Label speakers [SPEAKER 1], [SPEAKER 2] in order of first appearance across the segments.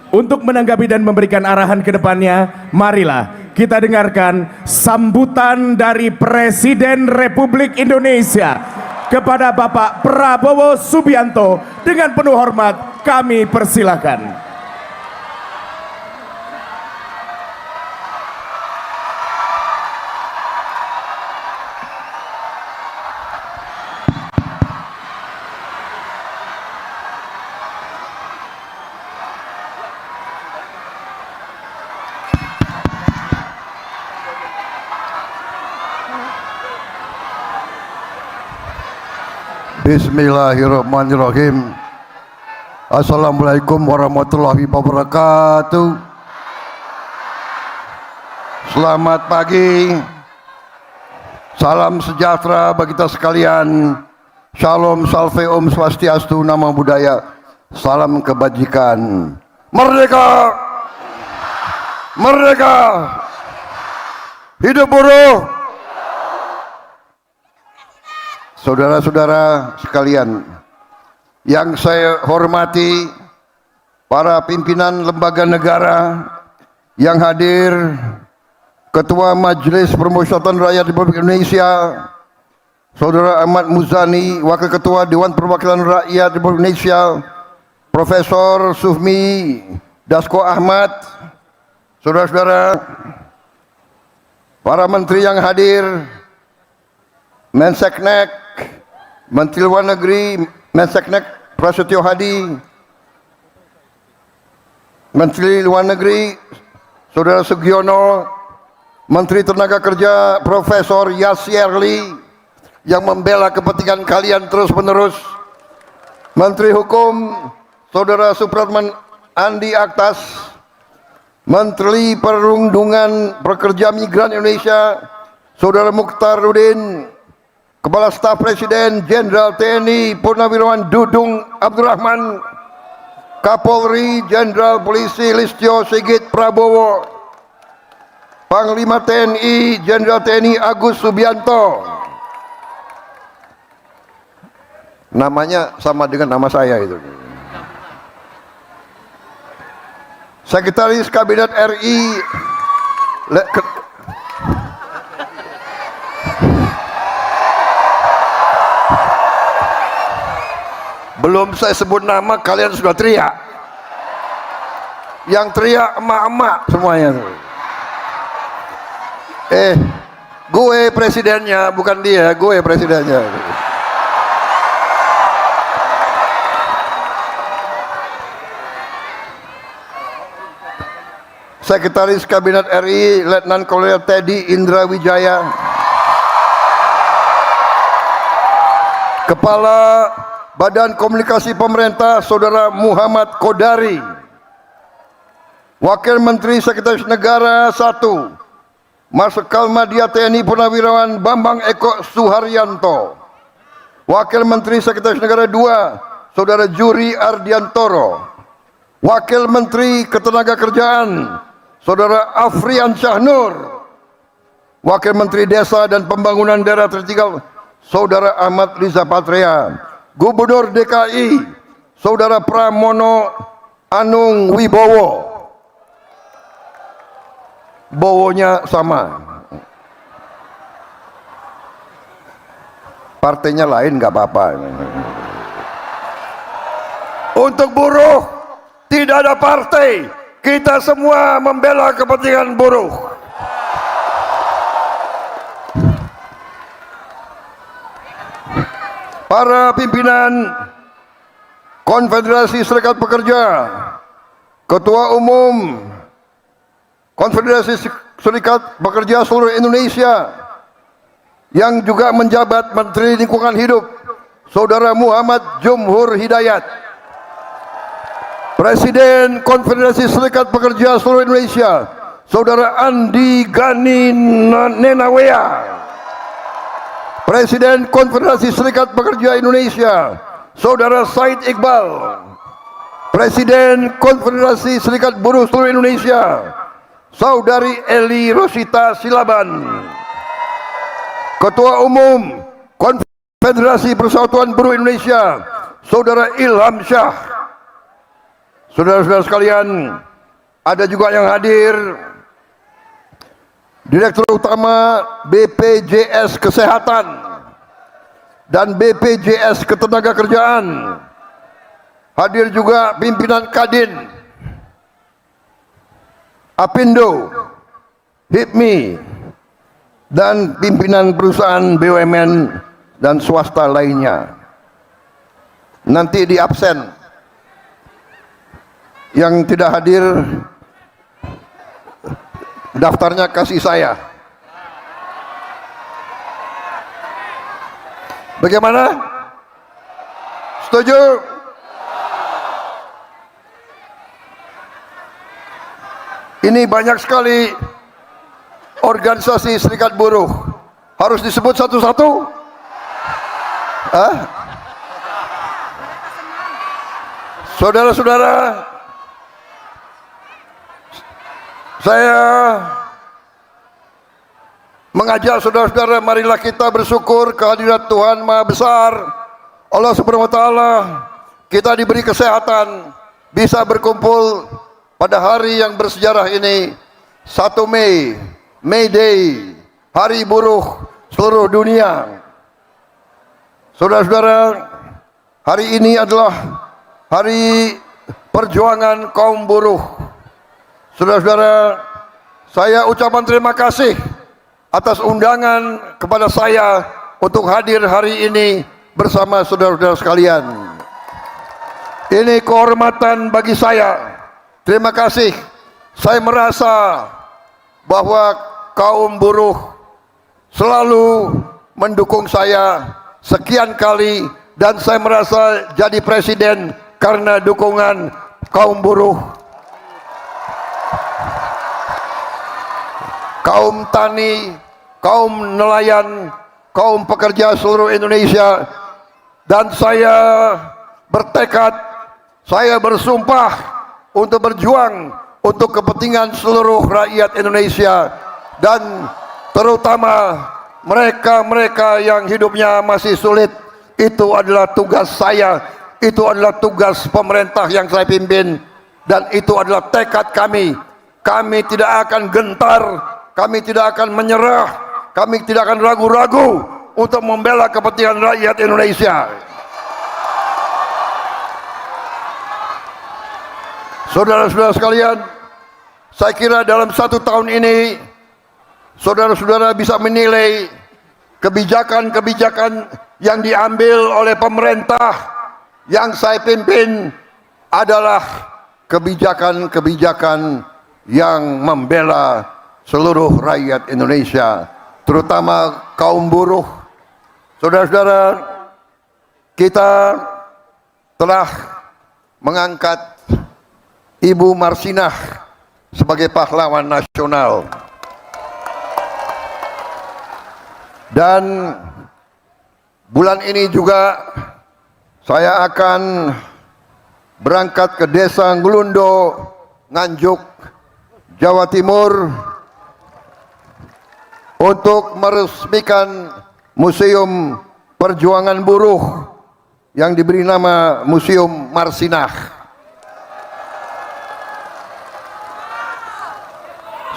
[SPEAKER 1] Untuk menanggapi dan memberikan arahan ke depannya, marilah kita dengarkan sambutan dari Presiden Republik Indonesia kepada Bapak Prabowo Subianto. Dengan penuh hormat kami persilakan.
[SPEAKER 2] Bismillahirrahmanirrahim. Assalamualaikum warahmatullahi wabarakatuh. Selamat pagi. Salam sejahtera bagi kita sekalian. Shalom, salve, om swastiastu, namo buddhaya. Salam kebajikan. Merdeka! Merdeka! Hidup buruh! Saudara-saudara sekalian yang saya hormati, para pimpinan lembaga negara yang hadir, Ketua Majelis Permusyawaratan Rakyat Republik Indonesia, Saudara Ahmad Muzani, Wakil Ketua Dewan Perwakilan Rakyat Republik Indonesia, Profesor Sufmi Dasko Ahmad, saudara-saudara, para menteri yang hadir, Menseknek, Menteri Luar Negeri, Menseknek Prasetyo Hadi, Menteri Luar Negeri Saudara Sugiono, Menteri Tenaga Kerja Profesor Yasirli yang membela kepentingan kalian terus menerus, Menteri Hukum Saudara Supratman Andi Aktas, Menteri Perlindungan Pekerja Migran Indonesia Saudara Mukhtarudin, Kepala Staf Presiden Jenderal TNI Purnawirawan Dudung Abdurrahman, Kapolri Jenderal Polisi Listio Sigit Prabowo, Panglima TNI Jenderal TNI Agus Subianto. Namanya sama dengan nama saya itu. Sekretaris Kabinet RI belum saya sebut nama kalian sudah teriak. Yang teriak emak-emak semuanya. Gue presidennya, bukan dia, gue presidennya. Sekretaris Kabinet RI Letnan Kolonel Teddy Indra Wijaya, Kepala Badan Komunikasi Pemerintah Saudara Muhammad Kodari, Wakil Menteri Sekretaris Negara 1 Marsikal Madya TNI Purnawirawan Bambang Eko Suharyanto, Wakil Menteri Sekretaris Negara 2 Saudara Juri Ardiantoro, Wakil Menteri Ketenagakerjaan Saudara Afrian Syahnur, Wakil Menteri Desa dan Pembangunan Daerah Tertinggal Saudara Ahmad Riza Patria, Gubernur DKI Saudara Pramono Anung Wibowo, Bowonya sama, partainya lain nggak apa-apa. Untuk buruh tidak ada partai, kita semua membela kepentingan buruh. Para pimpinan Konfederasi Serikat Pekerja, Ketua Umum Konfederasi Serikat Pekerja seluruh Indonesia yang juga menjabat Menteri Lingkungan Hidup Saudara Muhammad Jumhur Hidayat, Presiden Konfederasi Serikat Pekerja seluruh Indonesia Saudara Andi Gani Nenawea, Presiden Konfederasi Serikat Pekerja Indonesia Saudara Said Iqbal, Presiden Konfederasi Serikat Buruh seluruh Indonesia Saudari Eli Rosita Silaban, Ketua Umum Konfederasi Persatuan Buruh Indonesia Saudara Ilham Syah, Saudara-saudara sekalian, ada juga yang hadir Direktur Utama BPJS Kesehatan dan BPJS Ketenagakerjaan. Hadir juga pimpinan Kadin, Apindo, HIPMI, dan pimpinan perusahaan BUMN dan swasta lainnya. Nanti di absen. Yang tidak hadir, daftarnya kasih saya. Bagaimana? Setuju? Ini banyak sekali organisasi serikat buruh. Harus disebut satu-satu? Hah? Saudara-saudara, saya mengajak saudara-saudara, marilah kita bersyukur kehadirat Tuhan Maha Besar, Allah Subhanahu wa Ta'ala. Kita diberi kesehatan, bisa berkumpul pada hari yang bersejarah ini, 1 Mei, May Day, Hari Buruh seluruh dunia. Saudara-saudara, hari ini adalah hari perjuangan kaum buruh. Saudara-saudara, saya ucapan terima kasih atas undangan kepada saya untuk hadir hari ini bersama saudara-saudara sekalian. Ini kehormatan bagi saya. Terima kasih. Saya merasa bahwa kaum buruh selalu mendukung saya sekian kali, dan saya merasa jadi presiden karena dukungan kaum buruh. Kaum tani, kaum nelayan, kaum pekerja seluruh Indonesia, dan saya bertekad, saya bersumpah untuk berjuang untuk kepentingan seluruh rakyat Indonesia, dan terutama mereka-mereka yang hidupnya masih sulit. Itu adalah tugas saya, itu adalah tugas pemerintah yang saya pimpin, dan itu adalah tekad kami. Kami tidak akan gentar, kami tidak akan menyerah, kami tidak akan ragu-ragu untuk membela kepentingan rakyat Indonesia. Saudara-saudara sekalian, saya kira dalam 1 tahun ini saudara-saudara bisa menilai kebijakan-kebijakan yang diambil oleh pemerintah yang saya pimpin adalah kebijakan-kebijakan yang membela seluruh rakyat Indonesia, terutama kaum buruh. Saudara-saudara, kita telah mengangkat Ibu Marsinah sebagai pahlawan nasional, dan bulan ini juga saya akan berangkat ke desa Nglundo, Nganjuk, Jawa Timur, untuk meresmikan Museum Perjuangan Buruh yang diberi nama Museum Marsinah.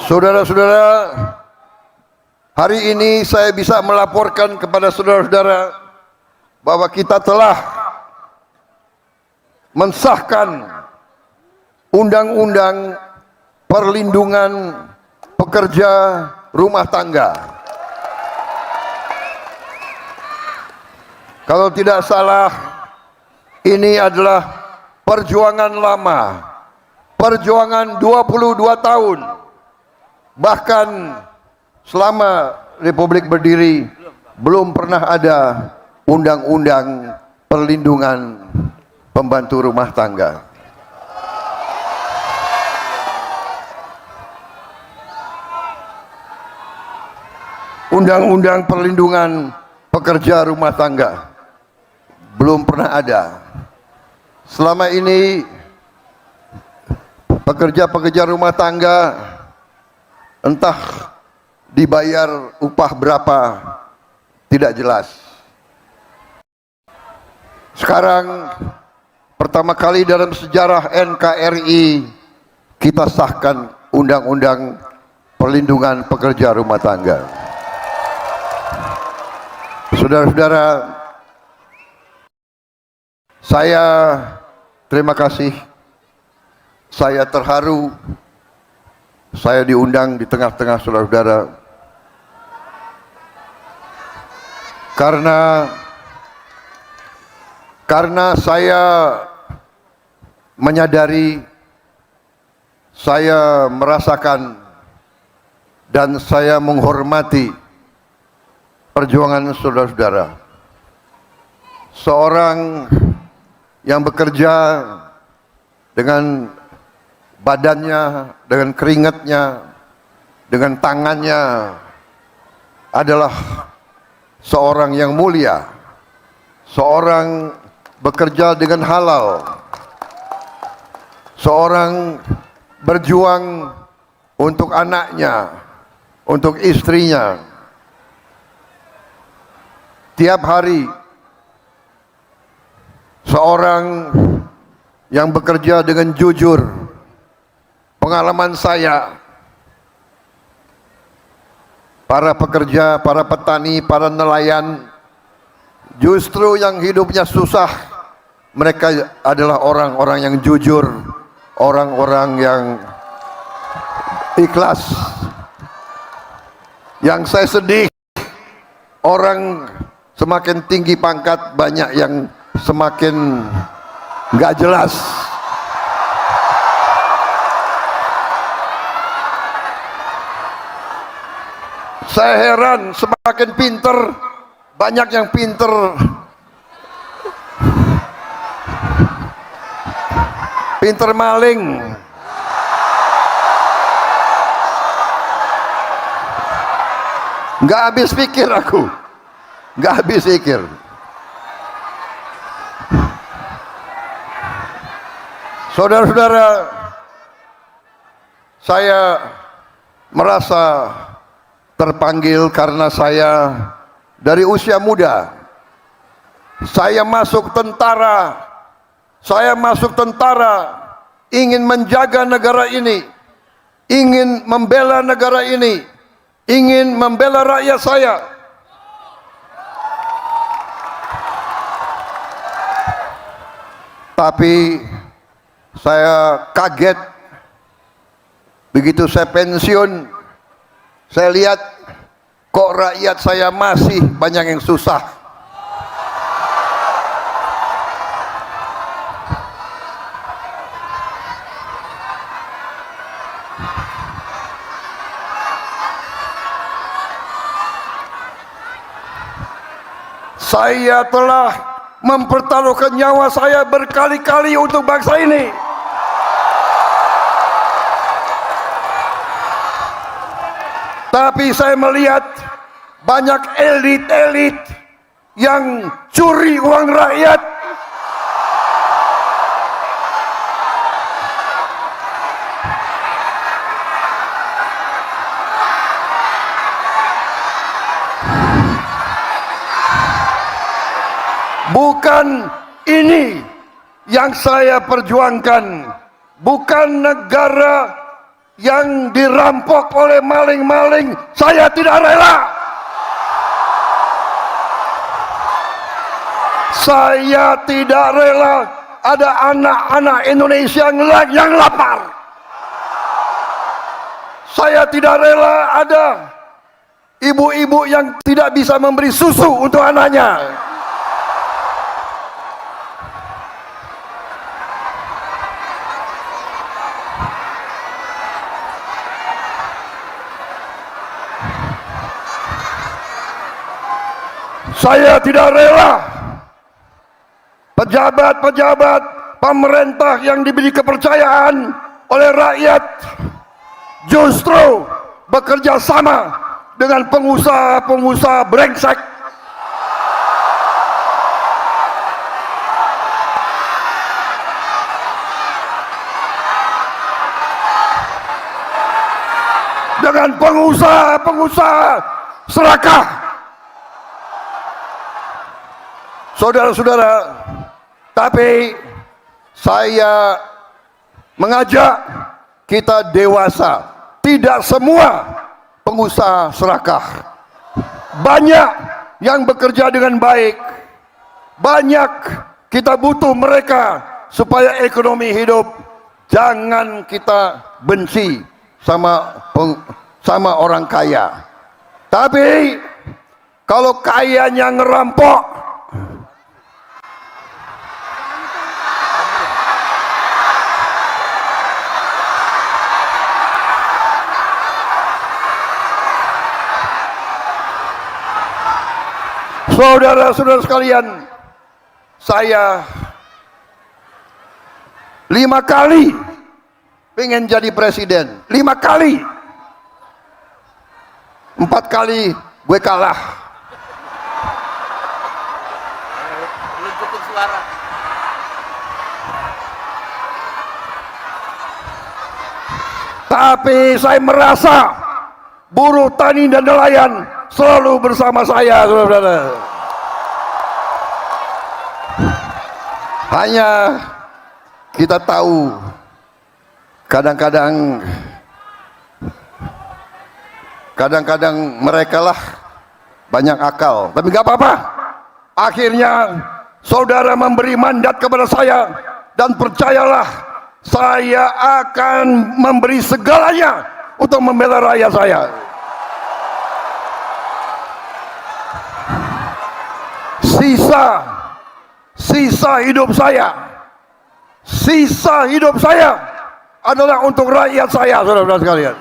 [SPEAKER 2] Saudara-saudara, hari ini saya bisa melaporkan kepada saudara-saudara bahwa kita telah mensahkan Undang-Undang Perlindungan Pekerja Rumah Tangga. Kalau tidak salah, ini adalah perjuangan lama, perjuangan 22 tahun. Bahkan selama Republik berdiri belum pernah ada undang-undang perlindungan pembantu rumah tangga. Undang-undang perlindungan pekerja rumah tangga belum pernah ada. Selama ini pekerja-pekerja rumah tangga entah dibayar upah berapa tidak jelas. Sekarang pertama kali dalam sejarah NKRI kita sahkan Undang-Undang Perlindungan Pekerja Rumah Tangga. Saudara-saudara, saya terima kasih, saya terharu, saya diundang di tengah-tengah saudara-saudara karena saya menyadari, saya merasakan, dan saya menghormati perjuangan saudara-saudara. Seorang yang bekerja dengan badannya, dengan keringatnya, dengan tangannya adalah seorang yang mulia, seorang bekerja dengan halal, seorang berjuang untuk anaknya, untuk istrinya. Tiap hari seorang yang bekerja dengan jujur. Pengalaman saya, para pekerja, para petani, para nelayan, justru yang hidupnya susah, mereka adalah orang-orang yang jujur, orang-orang yang ikhlas. Yang saya sedih, orang semakin tinggi pangkat, banyak yang semakin nggak jelas. Saya heran, semakin pinter, banyak yang pinter maling. Nggak habis pikir aku, nggak habis pikir. Saudara-saudara, saya merasa terpanggil karena saya dari usia muda, saya masuk tentara, ingin menjaga negara ini, ingin membela negara ini, ingin membela rakyat saya. Tapi saya kaget begitu saya pensiun, saya lihat kok rakyat saya masih banyak yang susah. Saya telah mempertaruhkan nyawa saya berkali-kali untuk bangsa ini. Tapi saya melihat banyak elit-elit yang curi uang rakyat. Bukan ini yang saya perjuangkan, bukan negara yang dirampok oleh maling-maling. Saya tidak rela. Saya tidak rela ada anak-anak Indonesia yang lapar. Saya tidak rela ada ibu-ibu yang tidak bisa memberi susu untuk anaknya. Saya tidak rela pejabat-pejabat pemerintah yang diberi kepercayaan oleh rakyat justru bekerja sama dengan pengusaha-pengusaha brengsek. Dengan pengusaha-pengusaha serakah. Saudara-saudara, tapi saya mengajak kita dewasa. Tidak semua pengusaha serakah. Banyak yang bekerja dengan baik. Banyak kita butuh mereka supaya ekonomi hidup. Jangan kita benci sama orang kaya. Tapi kalau kayanya ngerampok, saudara-saudara sekalian, saya 5 kali pengen jadi presiden. 5 kali. 4 kali gue kalah.
[SPEAKER 3] Belum cukup suara.
[SPEAKER 2] Tapi saya merasa buruh tani dan nelayan selalu bersama saya, saudara-saudara. Hanya kita tahu kadang-kadang mereka lah banyak akal, tapi gak apa-apa. Akhirnya saudara memberi mandat kepada saya, dan percayalah, saya akan memberi segalanya untuk membela rakyat saya. Sisa hidup saya adalah untuk rakyat saya, saudara-saudara sekalian.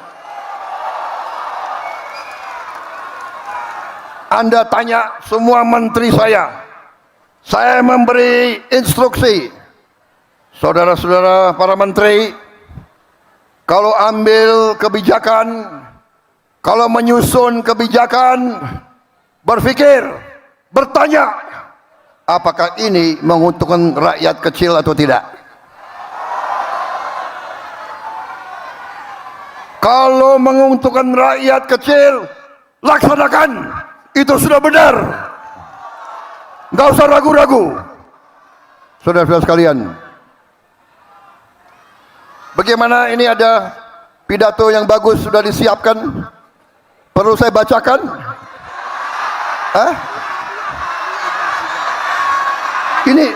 [SPEAKER 2] Anda tanya semua menteri saya memberi instruksi, saudara-saudara para menteri, kalau ambil kebijakan, kalau menyusun kebijakan, berpikir, bertanya, apakah ini menguntungkan rakyat kecil atau tidak? Kalau menguntungkan rakyat kecil, laksanakan. Itu sudah benar. Nggak usah ragu-ragu. Saudara-saudara sekalian, bagaimana ini ada pidato yang bagus sudah disiapkan? Perlu saya bacakan? Hah? Ini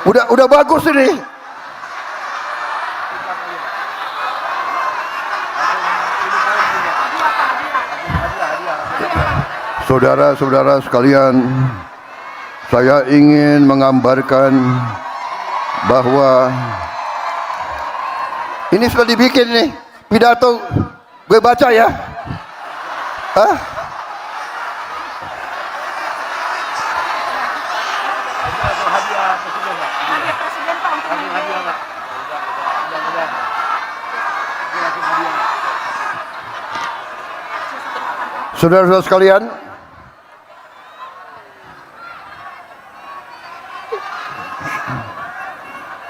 [SPEAKER 2] udah bagus ini. Saudara-saudara sekalian, saya ingin menggambarkan bahwa ini sudah dibikin nih pidato, gue baca ya. Hah? Saudara-saudara sekalian,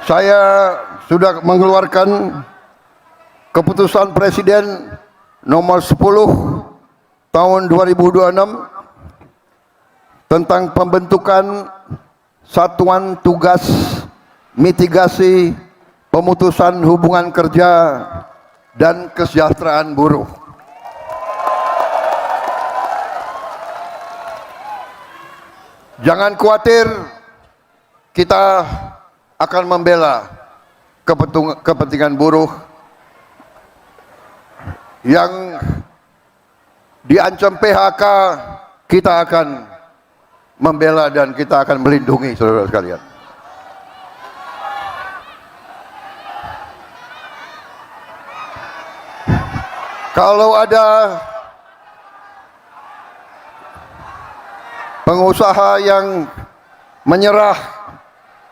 [SPEAKER 2] saya sudah mengeluarkan keputusan Presiden nomor 10 tahun 2026 tentang pembentukan Satuan Tugas Mitigasi Pemutusan Hubungan Kerja dan Kesejahteraan Buruh. Jangan khawatir, kita akan membela kepentingan buruh yang diancam PHK. Kita akan membela dan kita akan melindungi, saudara sekalian. Kalau ada pengusaha yang menyerah,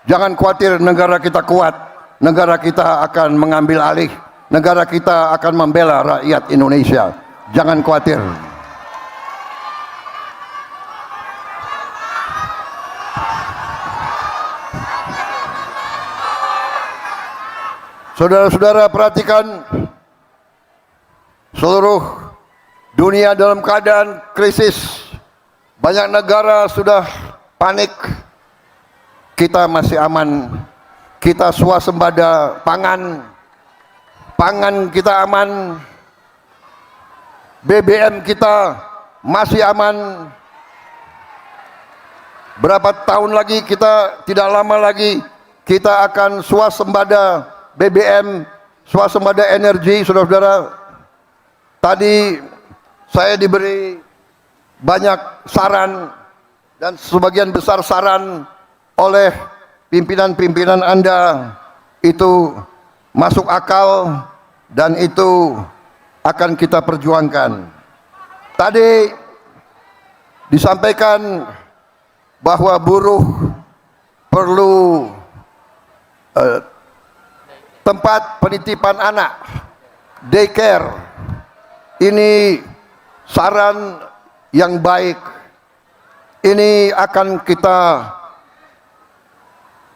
[SPEAKER 2] jangan khawatir, negara kita kuat. Negara kita akan mengambil alih. Negara kita akan membela rakyat Indonesia. Jangan khawatir. Saudara-saudara, perhatikan, seluruh dunia dalam keadaan krisis. Banyak negara sudah panik. Kita masih aman. kita swasembada pangan, pangan kita aman, BBM kita masih aman. Berapa tahun lagi kita, tidak lama lagi kita akan swasembada BBM, swasembada energi, saudara-saudara. Tadi saya diberi banyak saran dan sebagian besar saran oleh pimpinan-pimpinan Anda itu masuk akal dan itu akan kita perjuangkan. Tadi disampaikan bahwa buruh perlu tempat penitipan anak, daycare. Ini saran yang baik. Ini akan kita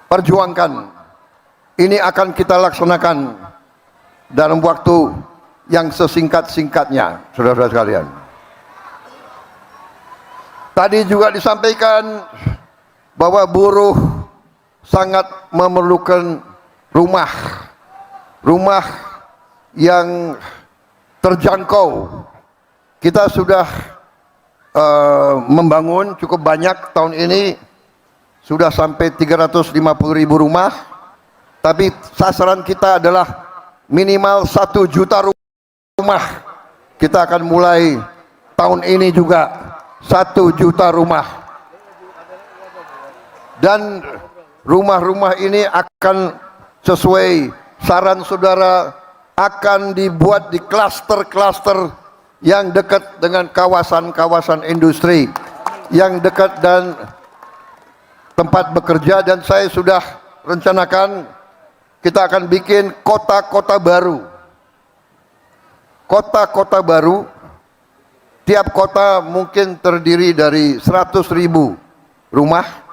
[SPEAKER 2] perjuangkan. Ini akan kita laksanakan dalam waktu yang sesingkat-singkatnya, saudara-saudara sekalian. Tadi juga disampaikan bahwa buruh sangat memerlukan rumah yang terjangkau. Kita sudah membangun cukup banyak tahun ini, sudah sampai 350.000 rumah, tapi sasaran kita adalah minimal 1 juta rumah. Kita akan mulai tahun ini juga 1 juta rumah, dan rumah-rumah ini akan sesuai saran saudara, akan dibuat di klaster-klaster yang dekat dengan kawasan-kawasan industri, yang dekat dan tempat bekerja. Dan saya sudah rencanakan kita akan bikin kota-kota baru. Kota-kota baru, tiap kota mungkin terdiri dari 100.000 rumah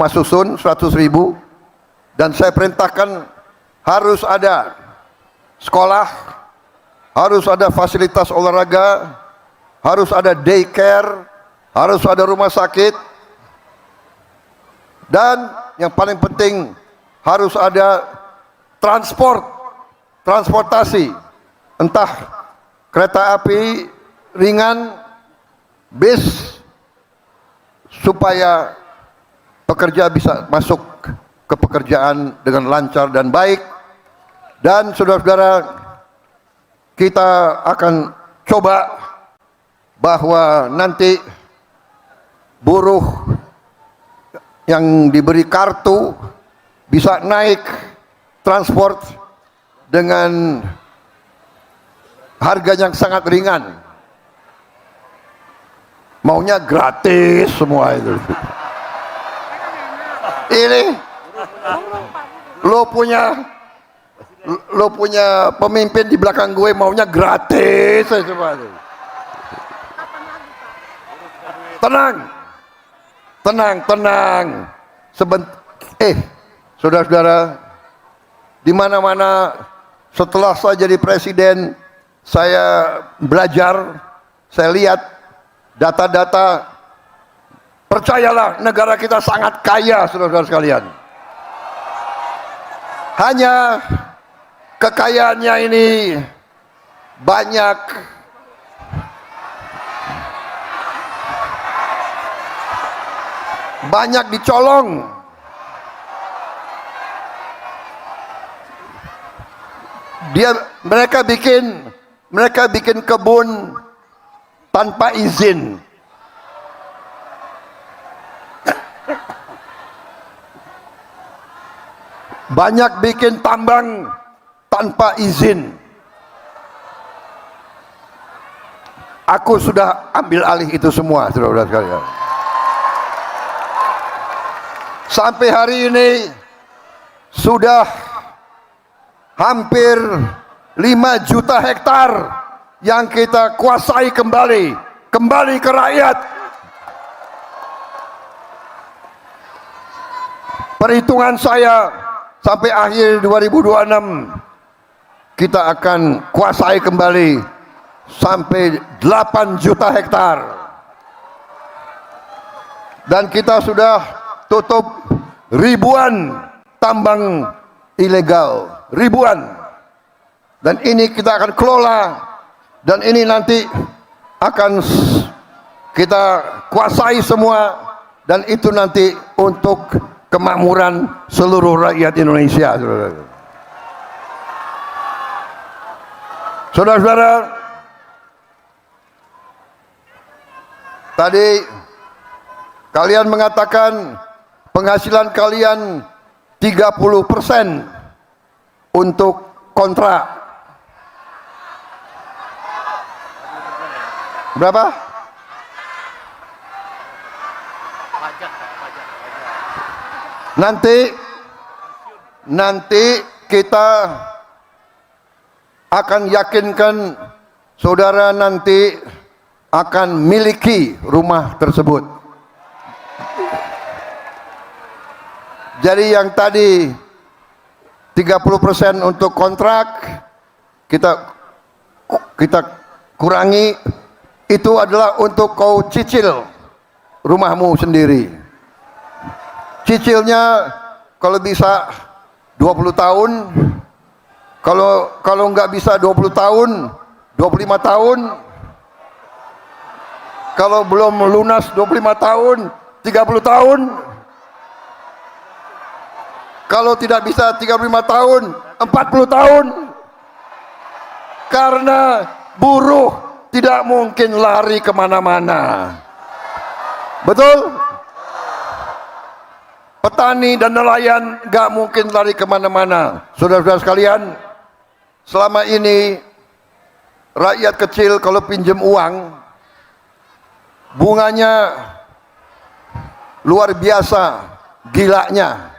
[SPEAKER 2] susun 100.000, dan saya perintahkan harus ada sekolah, harus ada fasilitas olahraga, harus ada daycare, harus ada rumah sakit, dan yang paling penting harus ada transportasi, entah kereta api ringan, bis, supaya pekerja bisa masuk ke pekerjaan dengan lancar dan baik. Dan saudara-saudara, kita akan coba bahwa nanti buruh yang diberi kartu bisa naik transport dengan harga yang sangat ringan. Maunya gratis semua itu. Ini lo punya pemimpin di belakang gue maunya gratis semua. Tenang. Saudara-saudara, di mana-mana setelah saya jadi presiden, saya belajar, saya lihat data-data. Percayalah, negara kita sangat kaya, saudara-saudara sekalian. Hanya kekayaannya ini banyak dicolong. Mereka bikin kebun tanpa izin. Banyak bikin tambang tanpa izin. Aku sudah ambil alih itu semua, saudara-saudara sekalian. Sampai hari ini sudah hampir 5 juta hektar yang kita kuasai kembali ke rakyat. Perhitungan saya sampai akhir 2026 kita akan kuasai kembali sampai 8 juta hektar. Dan kita sudah tutup ribuan tambang ilegal, ribuan. Dan ini kita akan kelola, dan ini nanti akan kita kuasai semua, dan itu nanti untuk kemakmuran seluruh rakyat Indonesia. Saudara-saudara, tadi kalian mengatakan penghasilan kalian 30% untuk kontrak. Berapa?
[SPEAKER 3] Pajak, pajak.
[SPEAKER 2] Nanti kita akan yakinkan saudara nanti akan miliki rumah tersebut. Jadi yang tadi 30% untuk kontrak kita kurangi, itu adalah untuk kau cicil rumahmu sendiri. Cicilnya kalau bisa 20 tahun, kalau nggak bisa 20 tahun, 25 tahun. Kalau belum lunas 25 tahun, 30 tahun. Kalau tidak bisa 35 tahun, 40 tahun. Karena buruh tidak mungkin lari kemana-mana. Betul? Petani dan nelayan gak mungkin lari kemana-mana. Saudara-saudara sekalian, selama ini rakyat kecil kalau pinjam uang, bunganya luar biasa, gilanya.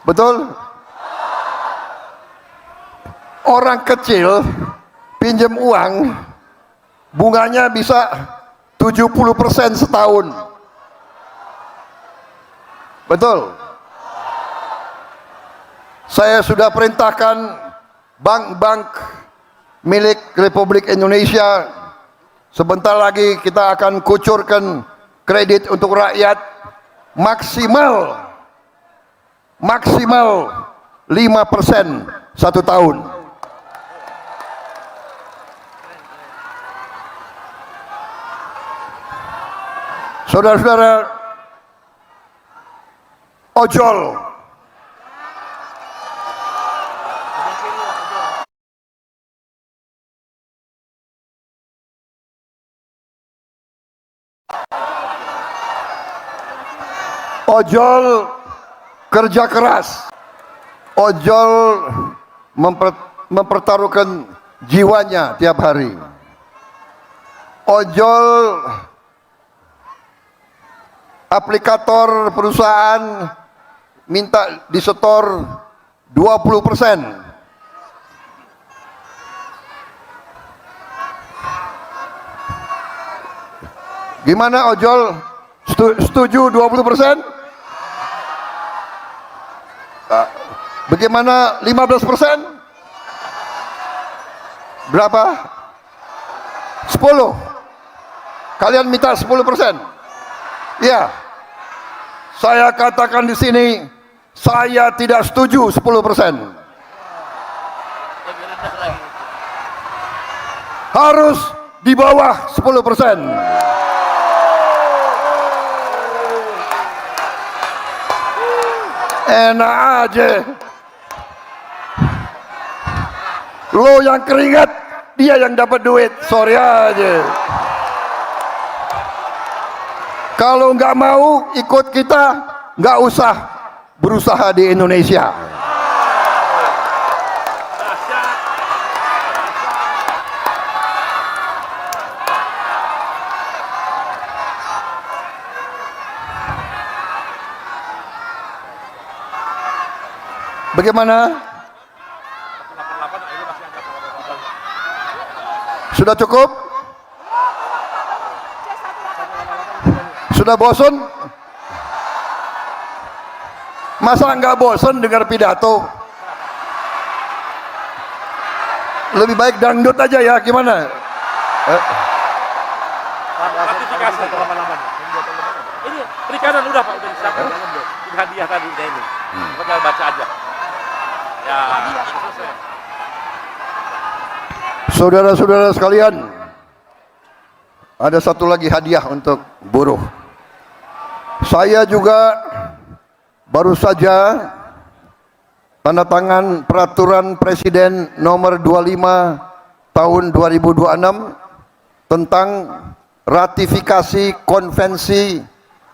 [SPEAKER 2] Betul? Orang kecil pinjam uang, bunganya bisa 70% setahun. Betul? Saya sudah perintahkan bank-bank milik Republik Indonesia, sebentar lagi kita akan kucurkan kredit untuk rakyat maksimal 5% satu tahun. Saudara-saudara, ojol kerja keras, ojol mempertaruhkan jiwanya tiap hari, ojol aplikator perusahaan minta disetor 20%. Gimana ojol? Setuju 20%? Bagaimana 15%? Berapa? 10. Kalian minta 10%? Ya. Saya katakan di sini, saya tidak setuju 10%. Harus di bawah 10%. Enak aja. Lo yang keringat, dia yang dapat duit. Sorry aja. Kalau nggak mau ikut kita, nggak usah berusaha di Indonesia. Bagaimana? Sudah cukup? Sudah bosan? Masa nggak bosan dengar pidato? Lebih baik dangdut aja ya, gimana?
[SPEAKER 4] Ratifikasi. Ini perikanan udah Pak, udah disiapkan.
[SPEAKER 3] hadiah tadi ini. Tinggal baca aja. Ya, selesai.
[SPEAKER 2] Saudara-saudara sekalian, ada satu lagi hadiah untuk buruh. Saya juga baru saja tanda tangan peraturan Presiden nomor 25 tahun 2026 tentang ratifikasi konvensi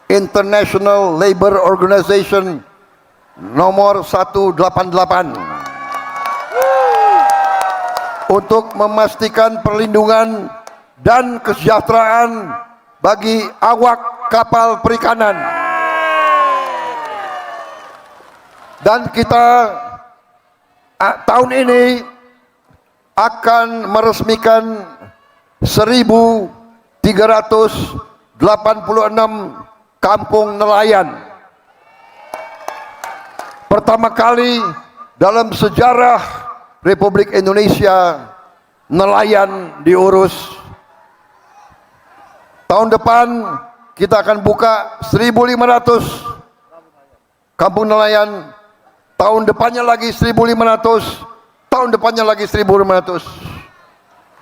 [SPEAKER 2] International Labour Organization nomor 188 untuk memastikan perlindungan dan kesejahteraan bagi awak kapal perikanan. Dan kita tahun ini akan meresmikan 1.386 kampung nelayan. Pertama kali dalam sejarah Republik Indonesia nelayan diurus. Tahun depan kita akan buka 1.500 kampung nelayan. Tahun depannya lagi 1.500. Tahun depannya lagi 1.500.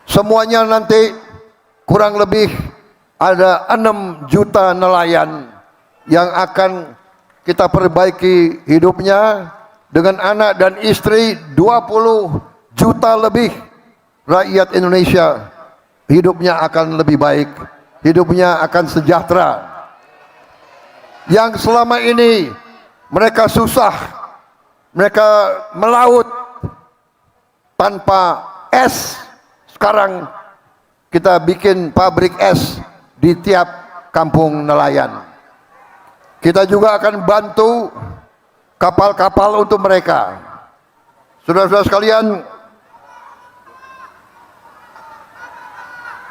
[SPEAKER 2] Semuanya nanti kurang lebih ada 6 juta nelayan yang akan kita perbaiki hidupnya. Dengan anak dan istri 20 juta lebih rakyat Indonesia hidupnya akan lebih baik, hidupnya akan sejahtera. Yang selama ini mereka susah, mereka melaut tanpa es, sekarang kita bikin pabrik es di tiap kampung nelayan. Kita juga akan bantu kapal-kapal untuk mereka. Saudara-saudara sekalian,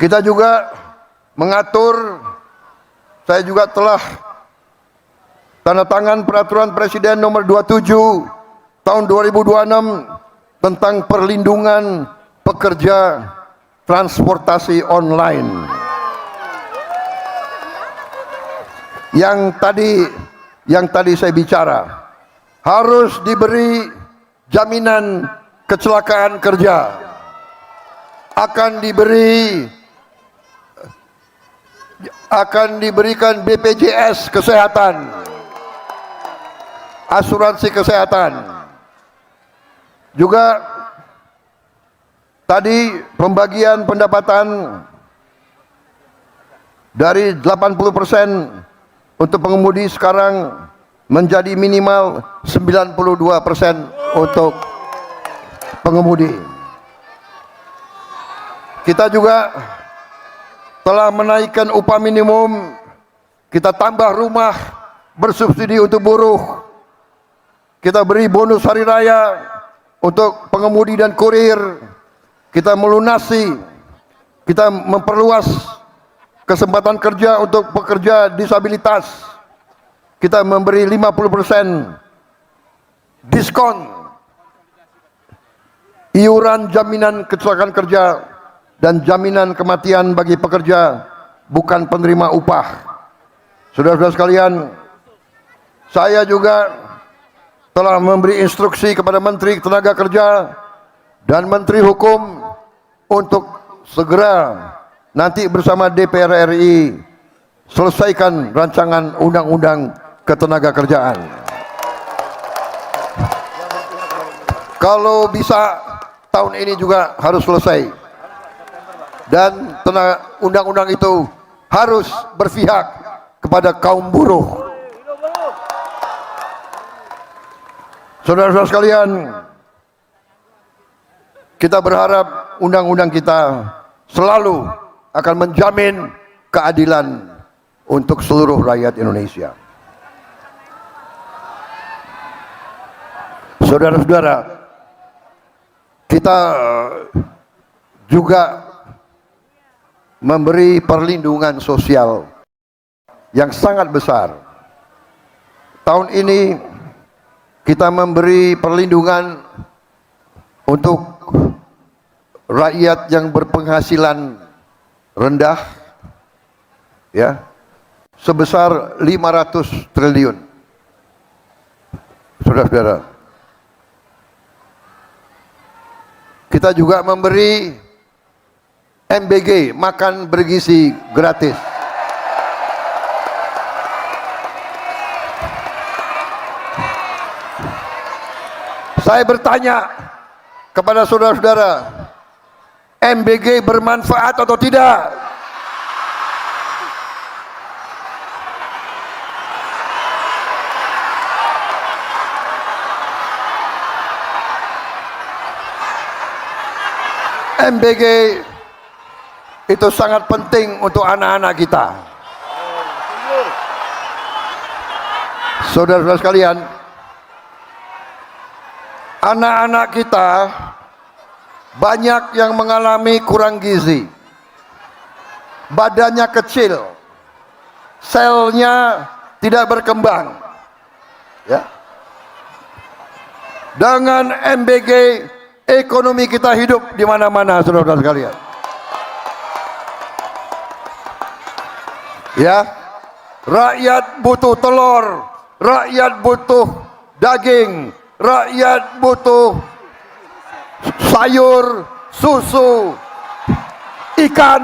[SPEAKER 2] kita juga mengatur, saya juga telah tanda tangan peraturan Presiden nomor 27 tahun 2026 tentang perlindungan pekerja transportasi online. Yang tadi saya bicara, harus diberi jaminan kecelakaan kerja, akan diberikan BPJS kesehatan, asuransi kesehatan. Juga tadi pembagian pendapatan dari 80% untuk pengemudi sekarang menjadi minimal 92% untuk pengemudi. Kita juga telah menaikkan upah minimum, kita tambah rumah bersubsidi untuk buruh, kita beri bonus hari raya untuk pengemudi dan kurir, kita melunasi, kita memperluas kesempatan kerja untuk pekerja disabilitas. Kita memberi 50% diskon iuran jaminan kecelakaan kerja dan jaminan kematian bagi pekerja bukan penerima upah. Saudara-saudara sekalian, saya juga telah memberi instruksi kepada Menteri Tenaga Kerja dan Menteri Hukum untuk segera nanti bersama DPR RI selesaikan rancangan undang-undang ketenaga kerjaan. Kalau bisa tahun ini juga harus selesai. Dan undang-undang itu harus berpihak kepada kaum buruh. Saudara-saudara sekalian, kita berharap undang-undang kita selalu akan menjamin keadilan untuk seluruh rakyat Indonesia. Saudara-saudara, kita juga memberi perlindungan sosial yang sangat besar. Tahun ini kita memberi perlindungan untuk rakyat yang berpenghasilan rendah, ya, sebesar 500 triliun. saudara-saudara. Kita juga memberi MBG, makan bergizi gratis. Saya bertanya kepada saudara-saudara, MBG bermanfaat atau tidak? MBG itu sangat penting untuk anak-anak kita. Saudara-saudara sekalian, anak-anak kita banyak yang mengalami kurang gizi. Badannya kecil, selnya tidak berkembang. Ya. Dengan MBG, ekonomi kita hidup di mana-mana, saudara-saudara sekalian. Ya, rakyat butuh telur, rakyat butuh daging, rakyat butuh sayur, susu, ikan.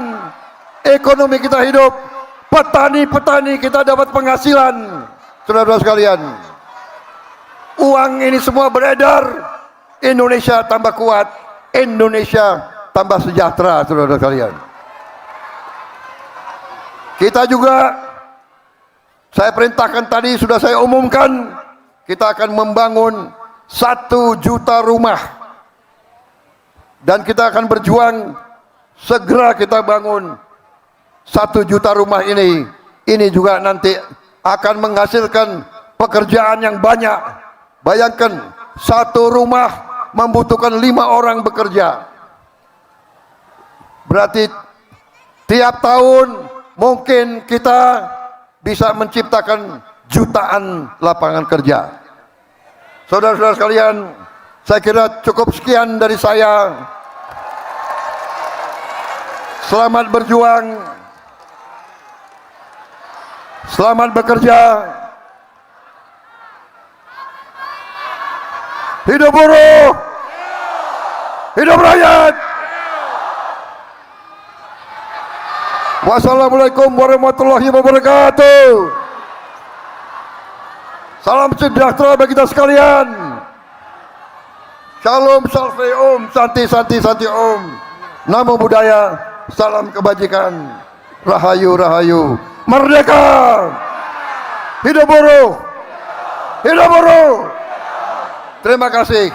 [SPEAKER 2] Ekonomi kita hidup, petani-petani kita dapat penghasilan, saudara-saudara sekalian. Uang ini semua beredar, Indonesia tambah kuat, Indonesia tambah sejahtera, saudara-saudara sekalian. Kita juga, saya perintahkan tadi, sudah saya umumkan, kita akan membangun 1 juta rumah. Dan kita akan berjuang, segera kita bangun 1 juta rumah ini. Ini juga nanti akan menghasilkan pekerjaan yang banyak. Bayangkan, 1 rumah membutuhkan 5 orang bekerja. Berarti tiap tahun mungkin kita bisa menciptakan jutaan lapangan kerja. Saudara-saudara sekalian, saya kira cukup sekian dari saya. Selamat berjuang, selamat bekerja. Hidup buruh, hidup rakyat. Wassalamualaikum warahmatullahi wabarakatuh. Salam sejahtera bagi kita sekalian. Shalom, salve om, santi, santi, santi om. Namo Buddhaya, salam kebajikan. Rahayu, rahayu. Merdeka. Hidup buruh. Hidup buruh. Terima kasih.